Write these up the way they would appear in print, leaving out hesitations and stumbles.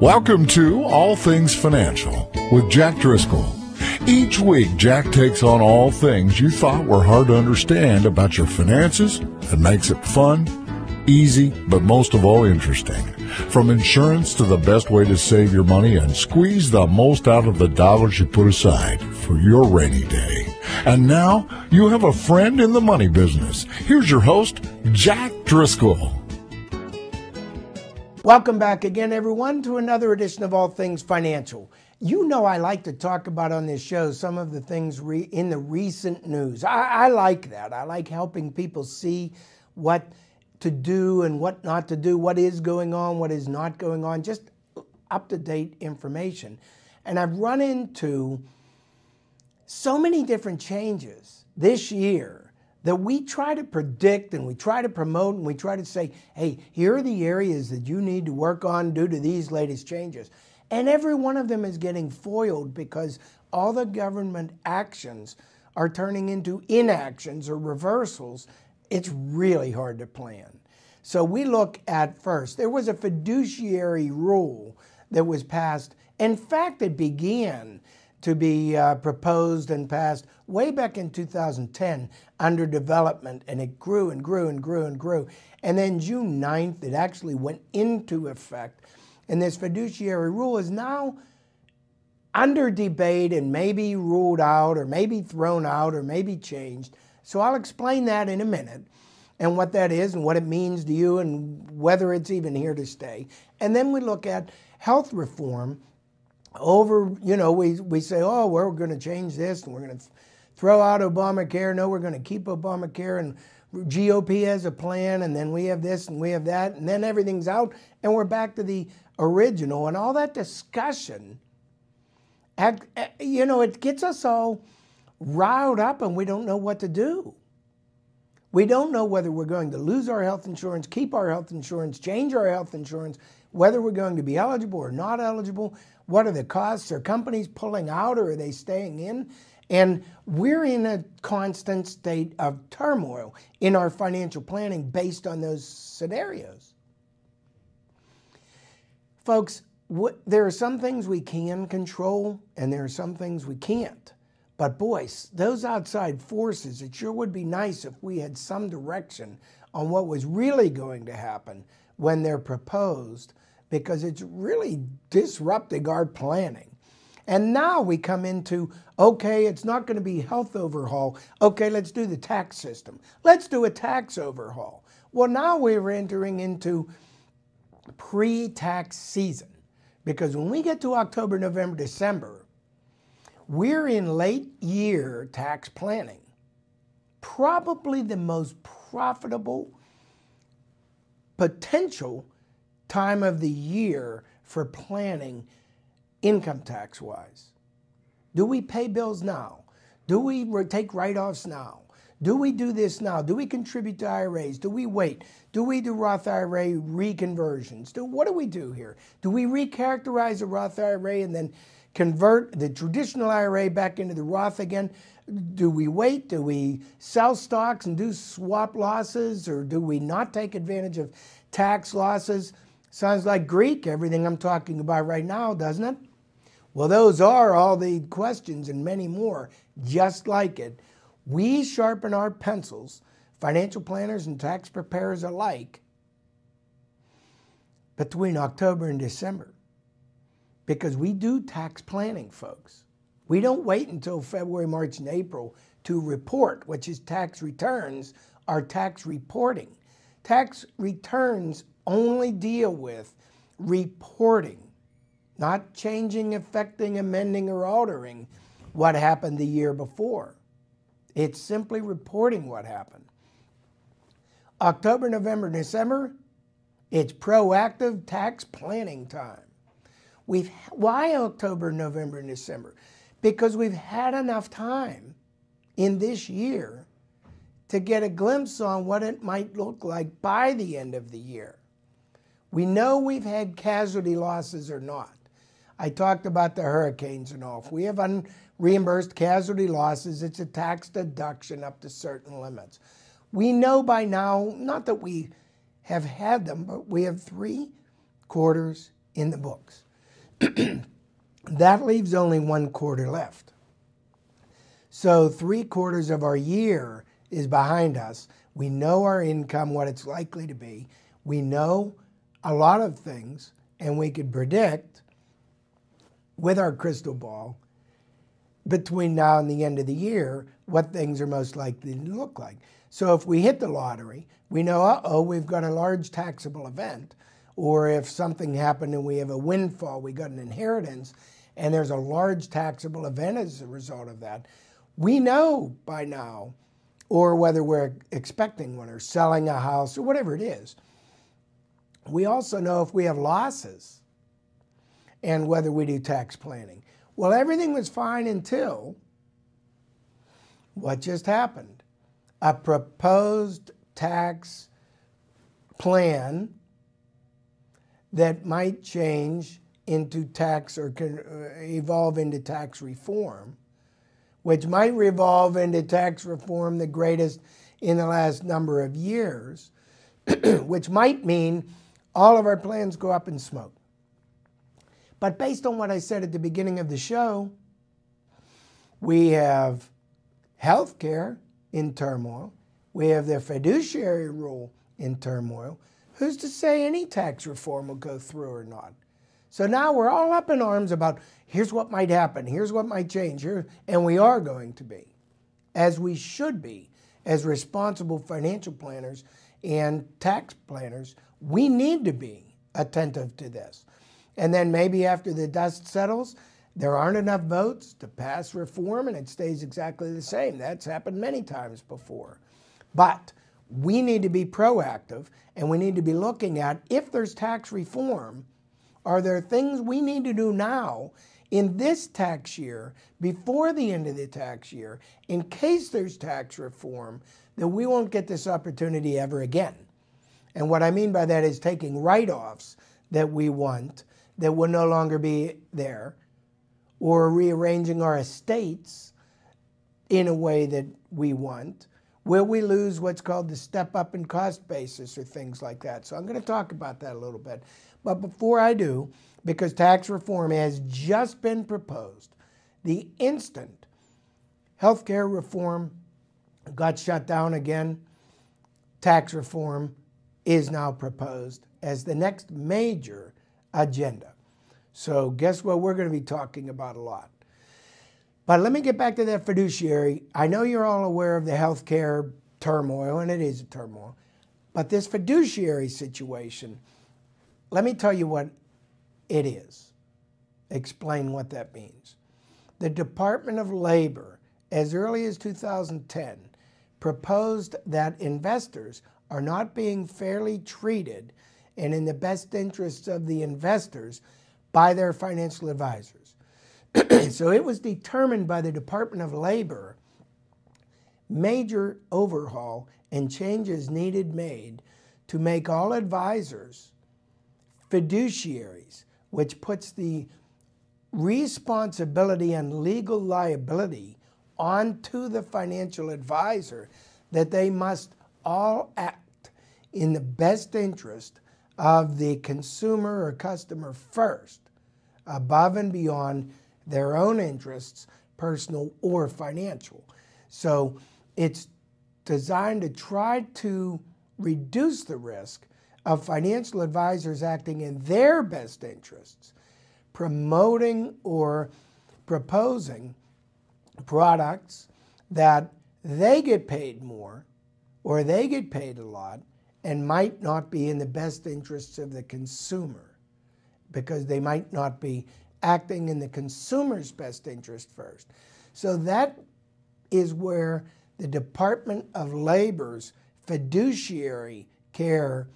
Welcome to All Things Financial with Jack Driscoll. Each week, Jack takes on all things you thought were hard to understand about your finances and makes it fun, easy, but most of all interesting. From insurance to the best way to save your money and squeeze the most out of the dollars you put aside for your rainy day. And now, you have a friend in the money business. Here's your host, Jack Driscoll. Welcome back again, everyone, to another edition of All Things Financial. You know I like to talk about on this show some of the things in the recent news. I like that. I like helping people see what to do and what not to do, what is going on, what is not going on, just up-to-date information. And I've run into so many different changes this year that we try to predict and we try to promote and we try to say, hey, here are the areas that you need to work on due to these latest changes. And every one of them is getting foiled because all the government actions are turning into inactions or reversals. It's really hard to plan. So we look at first, there was a fiduciary rule that was passed. In fact, it began to be proposed and passed way back in 2010 under development, and it grew and grew and grew and grew. And then June 9th, it actually went into effect. And this fiduciary rule is now under debate and maybe ruled out or maybe thrown out or maybe changed. So I'll explain that in a minute and what that is and what it means to you and whether it's even here to stay. And then we look at health reform. We say, oh, we're going to change this and we're going to throw out Obamacare. No, we're going to keep Obamacare, and GOP has a plan, and then we have this and we have that, and then everything's out and we're back to the original. And all that discussion, it gets us all riled up and we don't know what to do. We don't know whether we're going to lose our health insurance, keep our health insurance, change our health insurance, whether we're going to be eligible or not eligible. What are the costs? Are companies pulling out or are they staying in? And we're in a constant state of turmoil in our financial planning based on those scenarios. Folks, there are some things we can control and there are some things we can't. But boys, those outside forces, it sure would be nice if we had some direction on what was really going to happen when they're proposed, because it's really disrupting our planning. And now we come into, okay, it's not going to be health overhaul. Okay, let's do the tax system. Let's do a tax overhaul. Well, now we're entering into pre-tax season, because when we get to October, November, December, we're in late year tax planning. Probably the most profitable potential time of the year for planning income tax wise. Do we pay bills now? Do we take write-offs now? Do we do this now? Do we contribute to IRAs? Do we wait? Do we do Roth IRA reconversions? What do we do here? Do we recharacterize a Roth IRA and then convert the traditional IRA back into the Roth again? Do we wait? Do we sell stocks and do swap losses? Or do we not take advantage of tax losses? Sounds like Greek, everything I'm talking about right now, doesn't it? Well, those are all the questions and many more, just like it. We sharpen our pencils, financial planners and tax preparers alike, between October and December, because we do tax planning, folks. We don't wait until February, March, and April to report, which is tax returns, our tax reporting. Tax returns only deal with reporting, not changing, affecting, amending, or altering what happened the year before. It's simply reporting what happened. October, November, December, it's proactive tax planning time. Why October, November, and December? Because we've had enough time in this year to get a glimpse on what it might look like by the end of the year. We know we've had casualty losses or not. I talked about the hurricanes and all. If we have unreimbursed casualty losses, it's a tax deduction up to certain limits. We know by now, not that we have had them, but we have 3 quarters in the books. That leaves only 1/4 left. So 3/4 of our year is behind us. We know our income, what it's likely to be. We know a lot of things, and we could predict with our crystal ball between now and the end of the year what things are most likely to look like. So if we hit the lottery, we know, we've got a large taxable event. Or if something happened and we have a windfall, we got an inheritance, and there's a large taxable event as a result of that, we know by now, or whether we're expecting one or selling a house or whatever it is. We also know if we have losses and whether we do tax planning. Well, everything was fine until what just happened? A proposed tax plan that might change into tax or can evolve into tax reform, which might revolve into tax reform the greatest in the last number of years, which might mean all of our plans go up in smoke. But based on what I said at the beginning of the show, we have healthcare in turmoil. We have the fiduciary rule in turmoil. Who's to say any tax reform will go through or not? So now we're all up in arms about here's what might happen, here's what might change, and we are going to be, as we should be, as responsible financial planners and tax planners. We need to be attentive to this. And then maybe after the dust settles, there aren't enough votes to pass reform and it stays exactly the same. That's happened many times before. But we need to be proactive, and we need to be looking at, if there's tax reform, are there things we need to do now in this tax year, before the end of the tax year, in case there's tax reform, that we won't get this opportunity ever again. And what I mean by that is taking write-offs that we want that will no longer be there, or rearranging our estates in a way that we want. Will we lose what's called the step up in cost basis or things like that? So I'm going to talk about that a little bit. But before I do, because tax reform has just been proposed, the instant healthcare reform got shut down again, tax reform is now proposed as the next major agenda. So guess what we're going to be talking about a lot. But let me get back to that fiduciary. I know you're all aware of the healthcare turmoil, and it is a turmoil. But this fiduciary situation, let me tell you what it is. Explain what that means. The Department of Labor, as early as 2010, proposed that investors are not being fairly treated and in the best interests of the investors by their financial advisors. So it was determined by the Department of Labor, major overhaul and changes needed made to make all advisors fiduciaries, which puts the responsibility and legal liability onto the financial advisor, that they must all act in the best interest of the consumer or customer first, above and beyond their own interests, personal or financial. So it's designed to try to reduce the risk of financial advisors acting in their best interests, promoting or proposing products that they get paid more or they get paid a lot and might not be in the best interests of the consumer, because they might not be acting in the consumer's best interest first. So that is where the Department of Labor's fiduciary care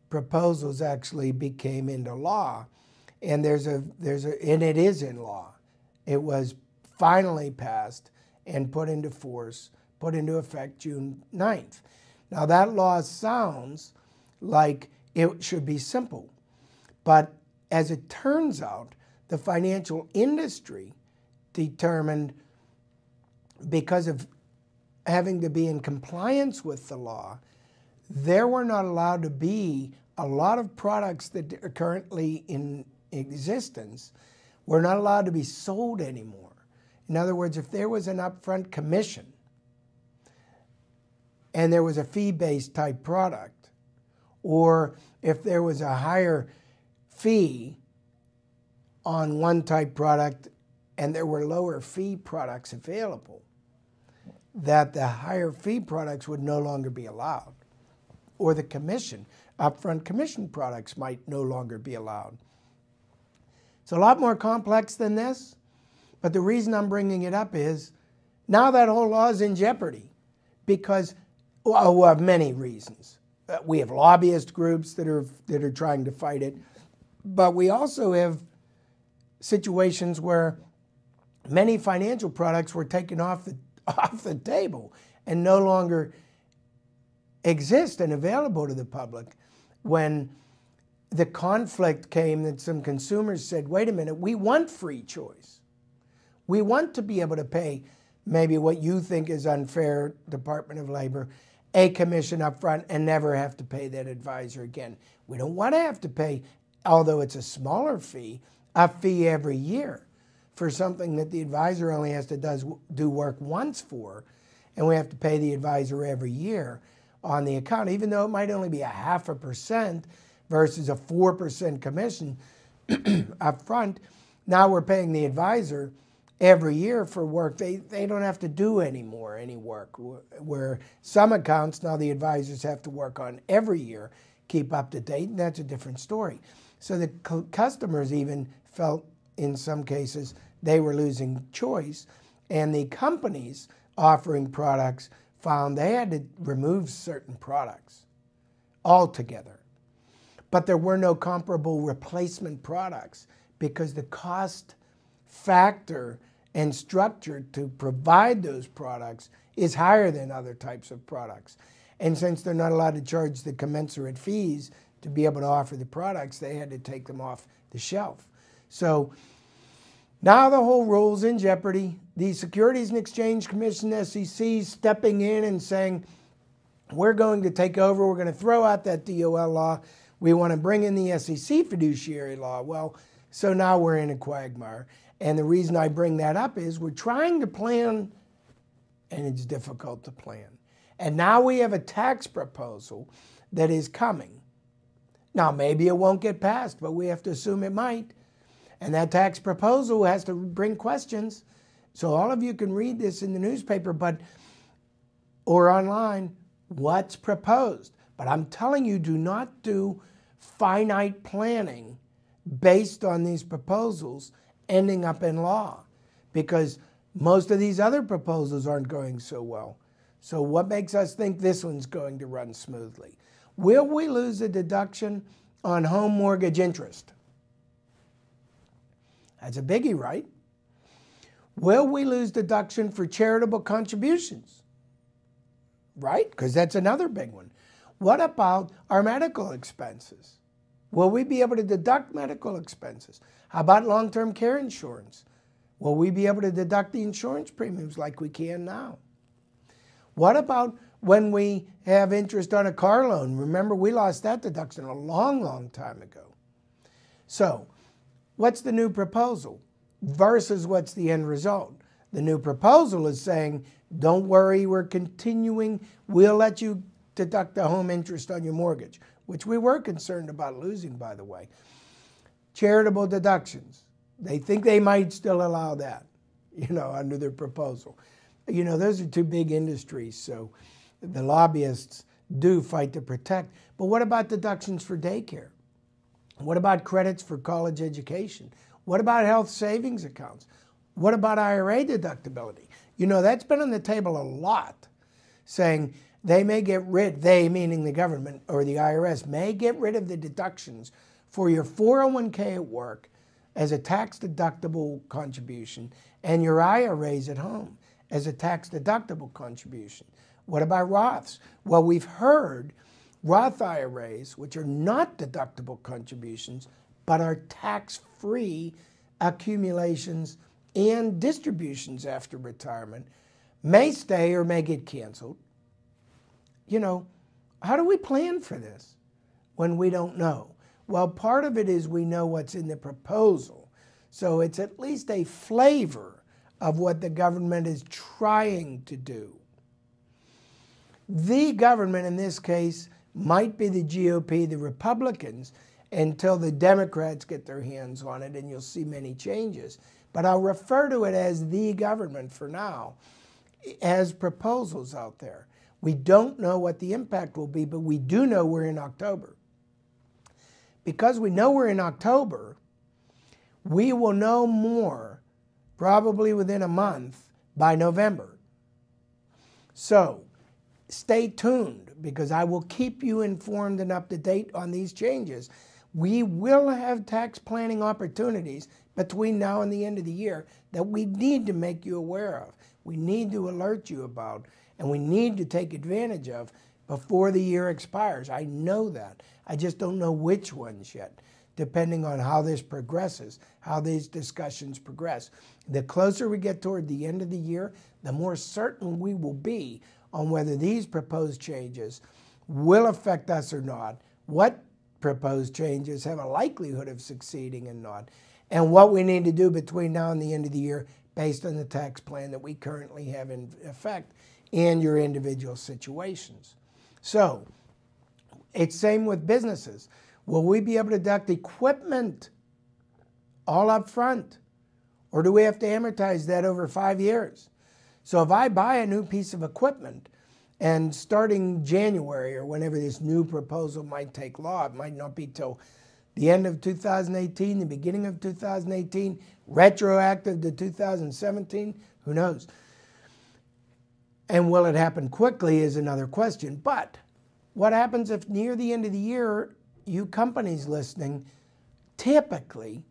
proposals actually became into law. And and it is in law. It was finally passed and put into force, put into effect June 9th. Now that law sounds like it should be simple, but as it turns out, the financial industry determined, because of having to be in compliance with the law, there were not allowed to be a lot of products that are currently in existence were not allowed to be sold anymore. In other words, if there was an upfront commission and there was a fee-based type product, or if there was a higher fee on one type product and there were lower fee products available, that the higher fee products would no longer be allowed, or the commission, upfront commission products might no longer be allowed. It's a lot more complex than this, but the reason I'm bringing it up is now that whole law is in jeopardy because of many reasons. We have lobbyist groups that are trying to fight it, but we also have situations where many financial products were taken off the table and no longer exist and available to the public when the conflict came that some consumers said, wait a minute, we want free choice. We want to be able to pay maybe what you think is unfair, Department of Labor, a commission up front and never have to pay that advisor again. We don't want to have to pay, although it's a smaller fee, a fee every year for something that the advisor only has to do work once for, and we have to pay the advisor every year on the account, even though it might only be 0.5% versus a 4% commission up front. Now we're paying the advisor every year for work they don't have to do anymore, any work, where some accounts now the advisors have to work on every year, keep up to date, and that's a different story. So the customers even felt in some cases they were losing choice, and the companies offering products found they had to remove certain products altogether. But there were no comparable replacement products because the cost factor and structure to provide those products is higher than other types of products. And since they're not allowed to charge the commensurate fees to be able to offer the products, they had to take them off the shelf. So now the whole rule's in jeopardy. The Securities and Exchange Commission, SEC, stepping in and saying, we're going to take over, we're going to throw out that DOL law, we want to bring in the SEC fiduciary law. Well, so now we're in a quagmire. And the reason I bring that up is we're trying to plan, and it's difficult to plan. And now we have a tax proposal that is coming. Now, maybe it won't get passed, but we have to assume it might. And that tax proposal has to bring questions. So all of you can read this in the newspaper or online, what's proposed. But I'm telling you, do not do finite planning based on these proposals ending up in law, because most of these other proposals aren't going so well. So what makes us think this one's going to run smoothly? Will we lose a deduction on home mortgage interest? That's a biggie, right? Will we lose deduction for charitable contributions? Right? Because that's another big one. What about our medical expenses? Will we be able to deduct medical expenses? How about long-term care insurance? Will we be able to deduct the insurance premiums like we can now? What about when we have interest on a car loan? Remember, we lost that deduction a long, long time ago. So, what's the new proposal versus what's the end result? The new proposal is saying, don't worry, we're continuing. We'll let you deduct the home interest on your mortgage, which we were concerned about losing, by the way. Charitable deductions. They think they might still allow that, under their proposal. Those are two big industries, so the lobbyists do fight to protect. But what about deductions for daycare? What about credits for college education? What about health savings accounts? What about IRA deductibility? That's been on the table a lot, saying they may get rid, they meaning the government or the IRS, may get rid of the deductions for your 401k at work as a tax-deductible contribution and your IRAs at home as a tax-deductible contribution. What about Roths? Well, we've heard Roth IRAs, which are not deductible contributions, but are tax-free accumulations and distributions after retirement, may stay or may get canceled. How do we plan for this when we don't know? Well, part of it is we know what's in the proposal. So it's at least a flavor of what the government is trying to do. The government in this case might be the GOP, the Republicans, until the Democrats get their hands on it, and you'll see many changes. But I'll refer to it as the government for now, as proposals out there. We don't know what the impact will be, but we do know we're in October. Because we know we're in October, we will know more, probably within a month, by November. So stay tuned, because I will keep you informed and up to date on these changes. We will have tax planning opportunities between now and the end of the year that we need to make you aware of. We need to alert you about, and we need to take advantage of before the year expires. I know that. I just don't know which ones yet, depending on how this progresses, how these discussions progress. The closer we get toward the end of the year, the more certain we will be on whether these proposed changes will affect us or not, what proposed changes have a likelihood of succeeding and not, and what we need to do between now and the end of the year based on the tax plan that we currently have in effect and your individual situations. So it's same with businesses. Will we be able to deduct equipment all up front, or do we have to amortize that over 5 years? So if I buy a new piece of equipment, and starting January or whenever this new proposal might take law, it might not be till the end of 2018, the beginning of 2018, retroactive to 2017, who knows? And will it happen quickly is another question. But what happens if near the end of the year, you companies listening typically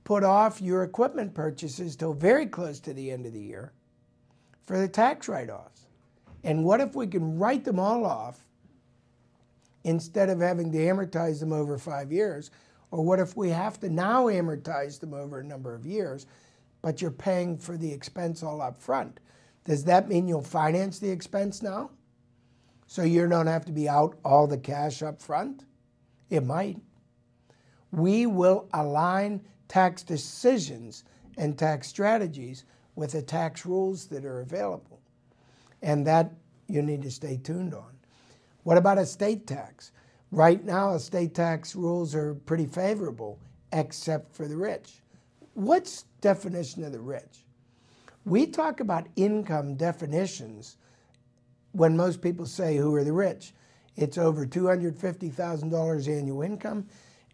put off your equipment purchases till very close to the end of the year for the tax write-offs? And what if we can write them all off instead of having to amortize them over 5 years? Or what if we have to now amortize them over a number of years, but you're paying for the expense all up front? Does that mean you'll finance the expense now, so you don't have to be out all the cash up front? It might. We will align tax decisions and tax strategies with the tax rules that are available. And that you need to stay tuned on. What about estate tax? Right now, estate tax rules are pretty favorable, except for the rich. What's definition of the rich? We talk about income definitions when most people say, who are the rich? It's over $250,000 annual income,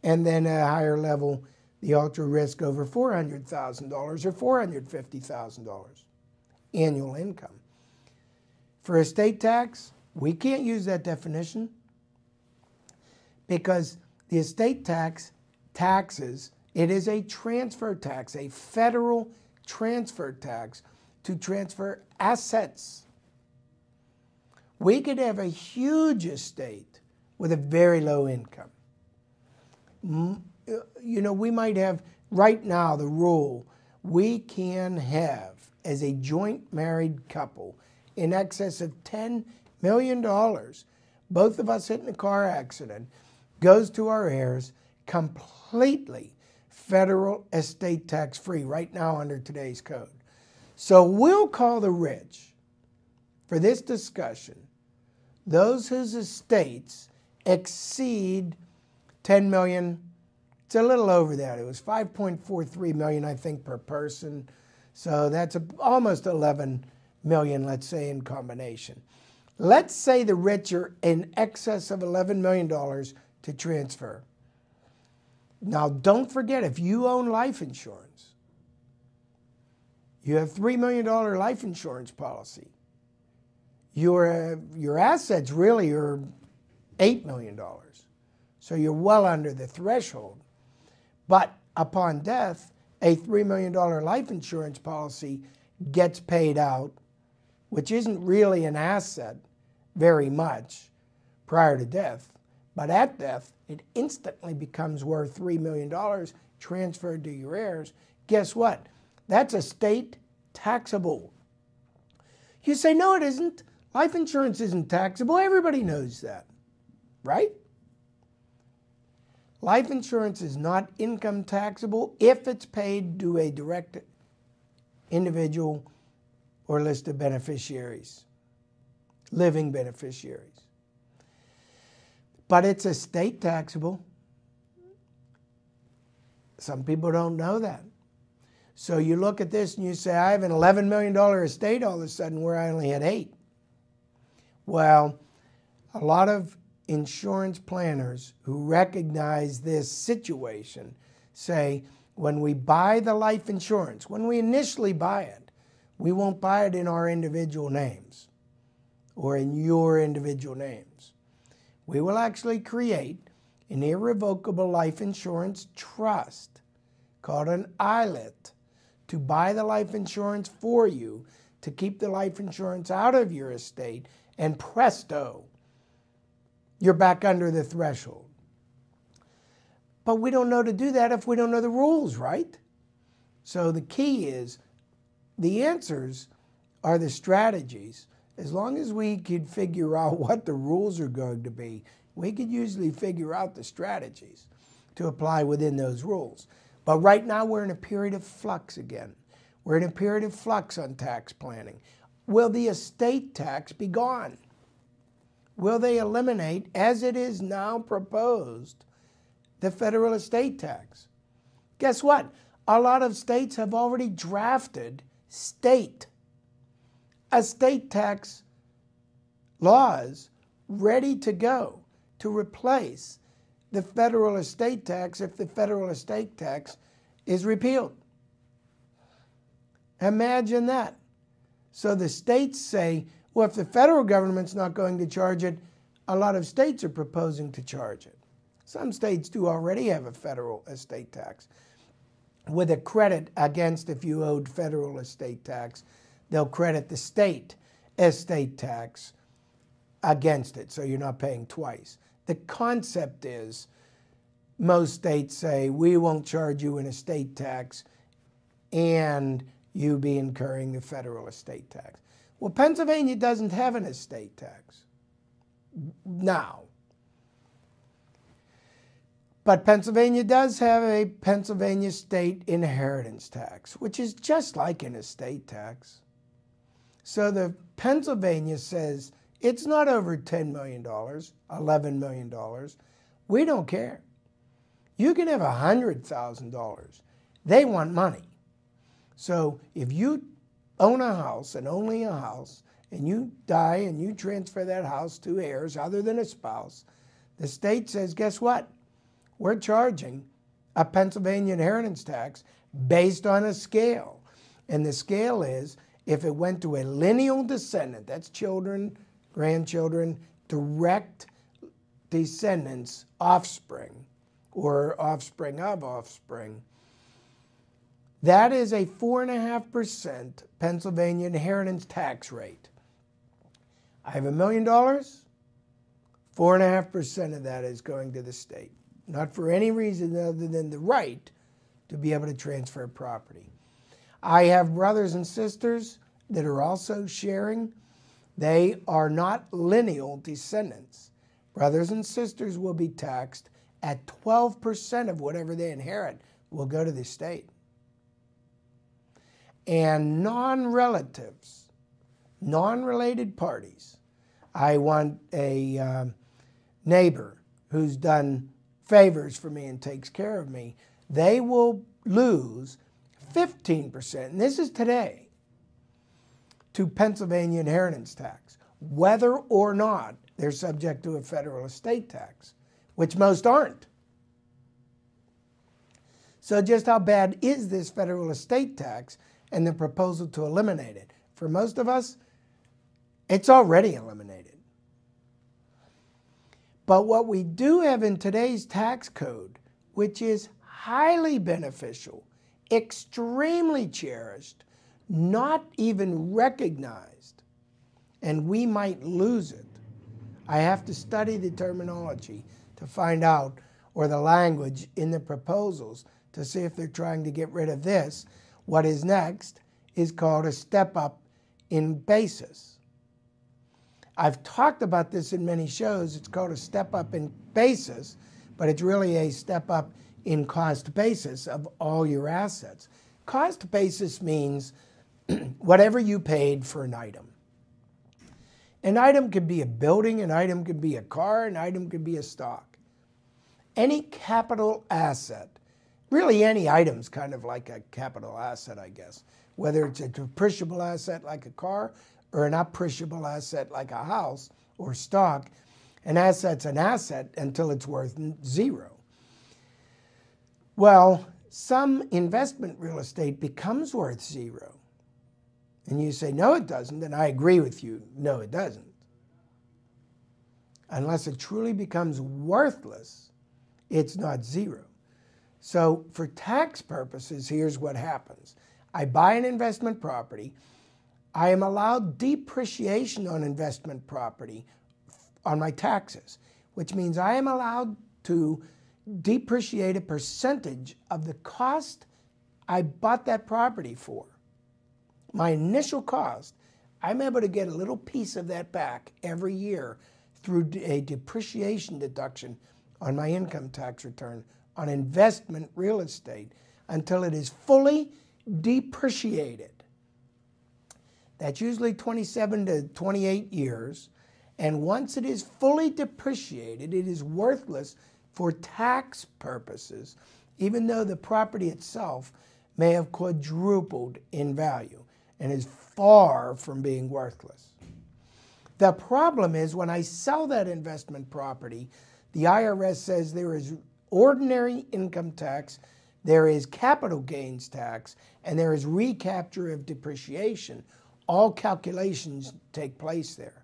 and then at a higher level, the ultra risk over $400,000 or $450,000 annual income. For estate tax, we can't use that definition because the estate taxes, it is a transfer tax, a federal transfer tax to transfer assets. We could have a huge estate with a very low income. You know, we might have, right now, the rule, we can have, as a joint married couple, in excess of $10 million, both of us hit in a car accident, goes to our heirs, completely federal estate tax free right now under today's code. So we'll call the rich, for this discussion, those whose estates exceed $10 million. It's a little over that. It was $5.43 million, I think, per person. So that's almost $11 million, let's say, in combination. Let's say the rich are in excess of $11 million to transfer. Now, don't forget, if you own life insurance, you have $3 million life insurance policy. Your assets really are $8 million. So you're well under the threshold. But upon death, a $3 million life insurance policy gets paid out, which isn't really an asset very much prior to death. But at death, it instantly becomes worth $3 million transferred to your heirs. Guess what? That's estate taxable. You say, no, it isn't. Life insurance isn't taxable. Everybody knows that, right? Life insurance is not income taxable if it's paid to a direct individual or list of beneficiaries, living beneficiaries. But it's estate taxable. Some people don't know that. So you look at this and you say, I have an $11 million estate all of a sudden where I only had 8. Well, a lot of insurance planners who recognize this situation say, when we buy the life insurance, when we initially buy it, we won't buy it in our individual names or in your individual names. We will actually create an irrevocable life insurance trust called an ILIT to buy the life insurance for you, to keep the life insurance out of your estate, and presto, you're back under the threshold. But we don't know to do that if we don't know the rules, right? So the key is, the answers are the strategies. As long as we could figure out what the rules are going to be, we could usually figure out the strategies to apply within those rules. But right now we're in a period of flux again. We're in a period of flux on tax planning. Will the estate tax be gone? Will they eliminate, as it is now proposed, the federal estate tax? Guess what? A lot of states have already drafted estate tax laws ready to go to replace the federal estate tax if the federal estate tax is repealed. Imagine that. So the states say, well, if the federal government's not going to charge it, a lot of states are proposing to charge it. Some states do already have a federal estate tax with a credit against, if you owed federal estate tax, they'll credit the state estate tax against it, so you're not paying twice. The concept is, most states say, we won't charge you an estate tax and you be incurring the federal estate tax. Well, Pennsylvania doesn't have an estate tax now. But Pennsylvania does have a Pennsylvania state inheritance tax, which is just like an estate tax. So the Pennsylvania says, it's not over $10 million, $11 million. We don't care. You can have $100,000. They want money. So if you own a house and only a house, and you die and you transfer that house to heirs other than a spouse, the state says, guess what? We're charging a Pennsylvania inheritance tax based on a scale. And the scale is, if it went to a lineal descendant, that's children, grandchildren, direct descendants, offspring, or offspring of offspring, that is a 4.5% Pennsylvania inheritance tax rate. I have $1 million, 4.5% of that is going to the state. Not for any reason other than the right to be able to transfer property. I have brothers and sisters that are also sharing. They are not lineal descendants. Brothers and sisters will be taxed at 12% of whatever they inherit will go to the state. And non-relatives, non-related parties. I want a neighbor who's done favors for me and takes care of me. They will lose 15%, and this is today, to Pennsylvania inheritance tax, whether or not they're subject to a federal estate tax, which most aren't. So just how bad is this federal estate tax and the proposal to eliminate it? For most of us, it's already eliminated. But what we do have in today's tax code, which is highly beneficial, extremely cherished, not even recognized, and we might lose it. I have to study the terminology to find out, or the language in the proposals, to see if they're trying to get rid of this. What is next is called a step up in basis. I've talked about this in many shows. It's called a step up in basis, but it's really a step up in cost basis of all your assets. Cost basis means whatever you paid for an item. An item could be a building, an item could be a car, an item could be a stock. Any capital asset, really any item's kind of like a capital asset, I guess, whether it's a depreciable asset like a car or an appreciable asset like a house or stock. An asset's an asset until it's worth zero. Well, some investment real estate becomes worth zero. And you say, no, it doesn't, and I agree with you. No, it doesn't. Unless it truly becomes worthless, it's not zero. So for tax purposes, here's what happens. I buy an investment property. I am allowed depreciation on investment property on my taxes, which means I am allowed to depreciate a percentage of the cost I bought that property for. My initial cost, I'm able to get a little piece of that back every year through a depreciation deduction on my income tax return on investment real estate until it is fully depreciated. That's usually 27 to 28 years. And once it is fully depreciated, it is worthless for tax purposes, even though the property itself may have quadrupled in value and is far from being worthless. The problem is when I sell that investment property, the IRS says there is ordinary income tax, there is capital gains tax, and there is recapture of depreciation. All calculations take place there.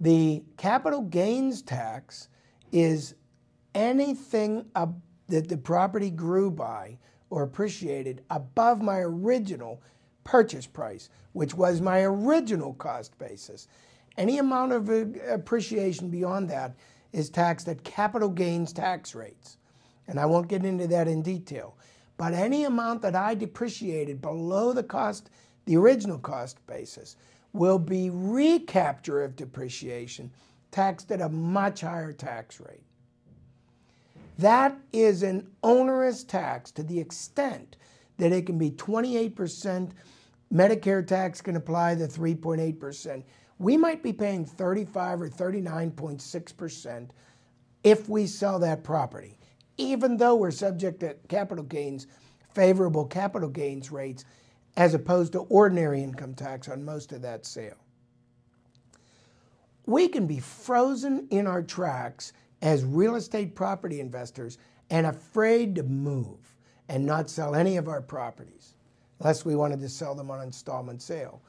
The capital gains tax is anything that the property grew by or appreciated above my original purchase price, which was my original cost basis. Any amount of appreciation beyond that is taxed at capital gains tax rates. And I won't get into that in detail. But any amount that I depreciated below the original cost basis, will be recapture of depreciation taxed at a much higher tax rate. That is an onerous tax to the extent that it can be 28%. Medicare tax can apply the 3.8%. We might be paying 35 or 39.6% if we sell that property, even though we're subject to capital gains, favorable capital gains rates, as opposed to ordinary income tax on most of that sale. We can be frozen in our tracks as real estate property investors and afraid to move and not sell any of our properties, unless we wanted to sell them on installment sale.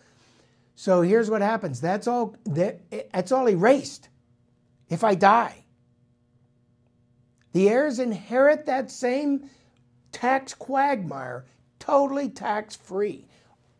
So here's what happens. That's all erased if I die. The heirs inherit that same tax quagmire totally tax-free.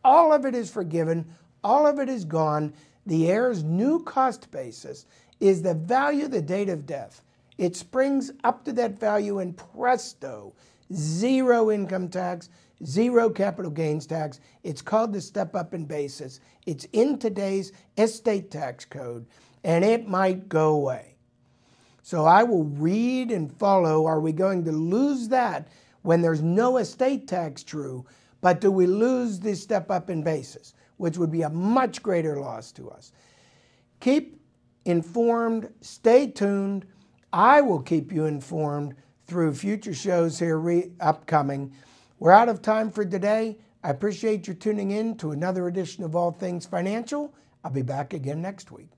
All of it is forgiven. All of it is gone. The heir's new cost basis is the value the date of death. It springs up to that value and presto, zero income tax, zero capital gains tax. It's called the step up in basis. It's in today's estate tax code, and it might go away. So I will read and follow. Are we going to lose that when there's no estate tax true, but do we lose this step up in basis, which would be a much greater loss to us? Keep informed, stay tuned. I will keep you informed through future shows here upcoming. We're out of time for today. I appreciate you tuning in to another edition of All Things Financial. I'll be back again next week.